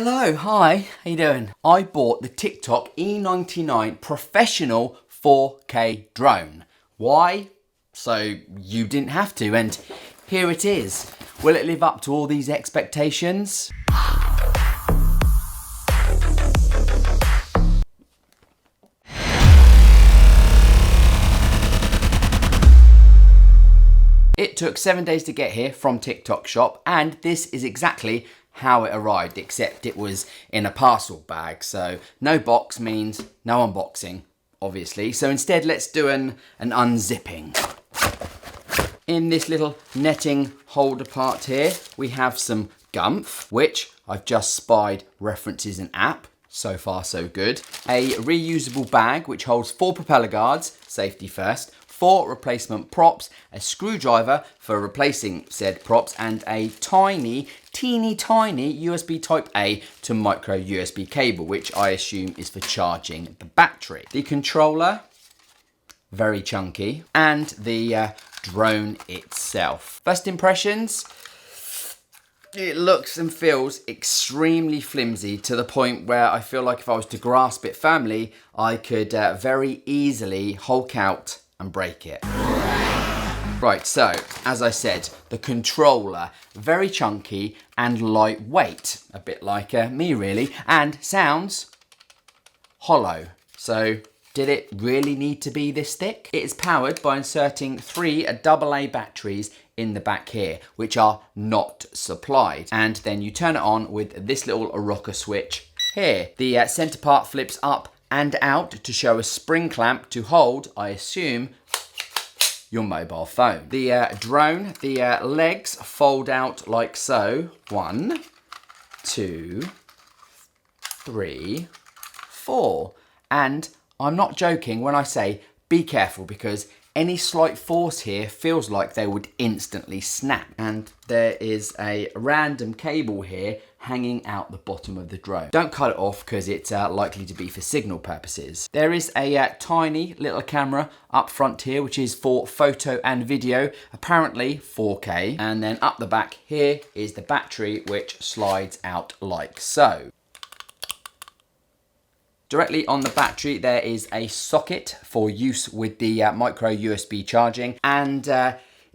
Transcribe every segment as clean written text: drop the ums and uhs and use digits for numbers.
Hello, hi, how you doing? I bought the TikTok E99 professional 4K drone. Why? So you didn't have to, and here it is. Will it live up to all these expectations? It took 7 days to get here from TikTok shop, and this is exactly how it arrived, except it was in a parcel bag. So no box means no unboxing, obviously. So instead, let's do an unzipping. In this little netting holder part here, we have some gumph, which I've just spied references an app. So far, so good. A reusable bag, which holds 4 propeller guards, safety first, 4 replacement props, a screwdriver for replacing said props, and a teeny tiny USB Type A to micro USB cable, which I assume is for charging the battery. The controller, very chunky, and the drone itself. First impressions, it looks and feels extremely flimsy to the point where I feel like if I was to grasp it firmly, I could very easily hulk out and break it. Right, so as I said, the controller, very chunky and lightweight, a bit like me really, and sounds hollow. So did it really need to be this thick? It is powered by inserting 3 AA batteries in the back here, which are not supplied. And then you turn it on with this little rocker switch here. The center part flips up and out to show a spring clamp to hold, I assume, your mobile phone. The drone, the legs fold out like so. 1, 2, 3, 4. And I'm not joking when I say be careful, because any slight force here feels like they would instantly snap. And there is a random cable here hanging out the bottom of the drone. Don't cut it off because it's likely to be for signal purposes. There is a tiny little camera up front here, which is for photo and video, apparently 4K. And then up the back here is the battery, which slides out like so. Directly on the battery, there is a socket for use with the micro USB charging, and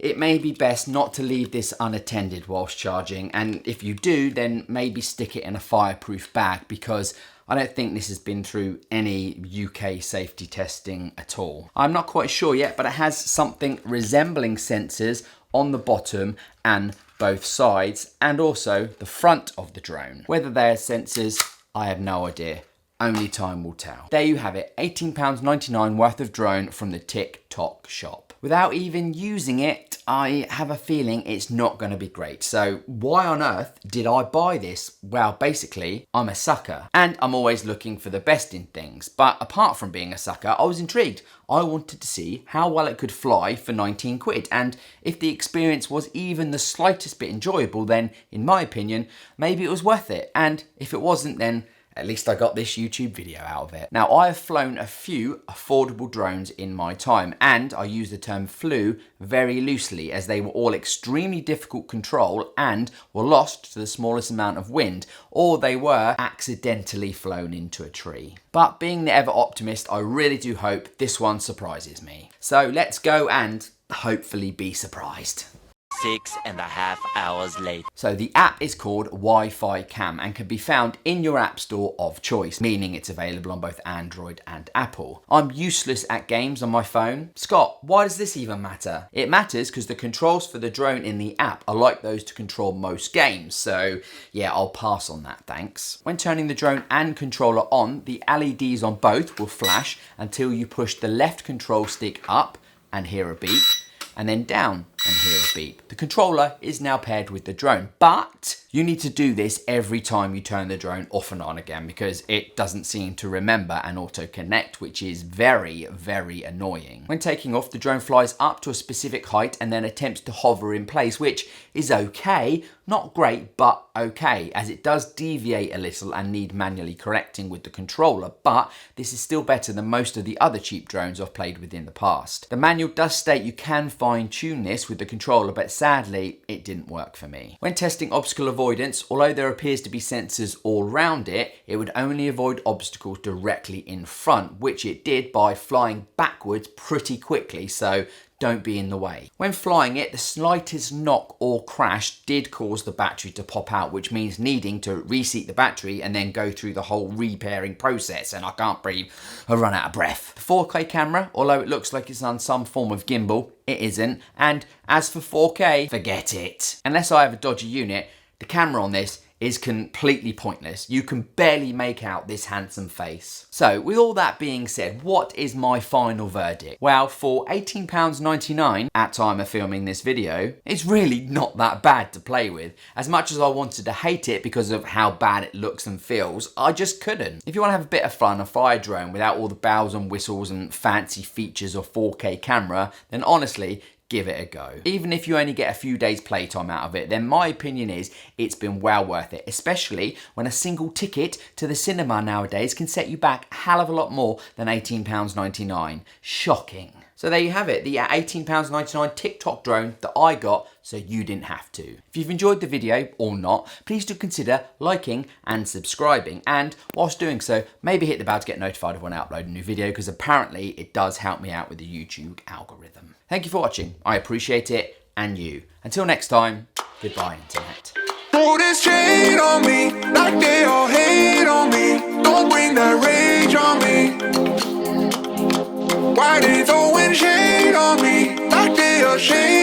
it may be best not to leave this unattended whilst charging, and if you do, then maybe stick it in a fireproof bag, because I don't think this has been through any UK safety testing at all. I'm not quite sure yet, but it has something resembling sensors on the bottom and both sides, and also the front of the drone. Whether they're sensors, I have no idea. Only time will tell. There you have it, £18.99 worth of drone from the TikTok shop. Without even using it, I have a feeling it's not going to be great. So why on earth did I buy this? Well, basically, I'm a sucker and I'm always looking for the best in things. But apart from being a sucker, I was intrigued. I wanted to see how well it could fly for 19 quid. And if the experience was even the slightest bit enjoyable, then in my opinion, maybe it was worth it. And if it wasn't, then at least I got this YouTube video out of it. Now, I have flown a few affordable drones in my time, and I use the term flew very loosely, as they were all extremely difficult control and were lost to the smallest amount of wind, or they were accidentally flown into a tree. But being the ever optimist, I really do hope this one surprises me. So let's go and hopefully be surprised. 6.5 hours later. So the app is called Wi-Fi Cam and can be found in your app store of choice, meaning it's available on both Android and Apple. I'm useless at games on my phone. Scott, why does this even matter? It matters because the controls for the drone in the app are like those to control most games. So yeah, I'll pass on that, thanks. When turning the drone and controller on, the LEDs on both will flash until you push the left control stick up and hear a beep, and then down and hear a beep. The controller is now paired with the drone, but you need to do this every time you turn the drone off and on again, because it doesn't seem to remember and auto-connect, which is very, very annoying. When taking off, the drone flies up to a specific height and then attempts to hover in place, which is okay, not great, but okay, as it does deviate a little and need manually correcting with the controller, but this is still better than most of the other cheap drones I've played with in the past. The manual does state you can fine tune this with the controller, but sadly it didn't work for me. When testing obstacle avoidance, although there appears to be sensors all around it, it would only avoid obstacles directly in front, which it did by flying backwards pretty quickly, so don't be in the way. When flying it, the slightest knock or crash did cause the battery to pop out, which means needing to reseat the battery and then go through the whole repairing process, and I can't breathe, I run out of breath. The 4K camera, although it looks like it's on some form of gimbal, it isn't, and as for 4K, forget it. Unless I have a dodgy unit, the camera on this is completely pointless. You can barely make out this handsome face. So with all that being said, what is my final verdict? Well, for £18.99 at time of filming this video, it's really not that bad to play with. As much as I wanted to hate it because of how bad it looks and feels, I just couldn't. If you want to have a bit of fun, a fire drone without all the bells and whistles and fancy features of 4K camera, then honestly, give it a go. Even if you only get a few days playtime out of it, then my opinion is it's been well worth it, especially when a single ticket to the cinema nowadays can set you back a hell of a lot more than £18.99. Shocking. So there you have it, the £18.99 TikTok drone that I got so you didn't have to. If you've enjoyed the video or not, please do consider liking and subscribing, and whilst doing so, maybe hit the bell to get notified of when I upload a new video, because apparently it does help me out with the YouTube algorithm. Thank you for watching, I appreciate it, and you. Until next time, goodbye internet. Throw this shade on me, like they all hate on me. Don't bring that rage on me. Why they throwing shade on me, like they ashamed?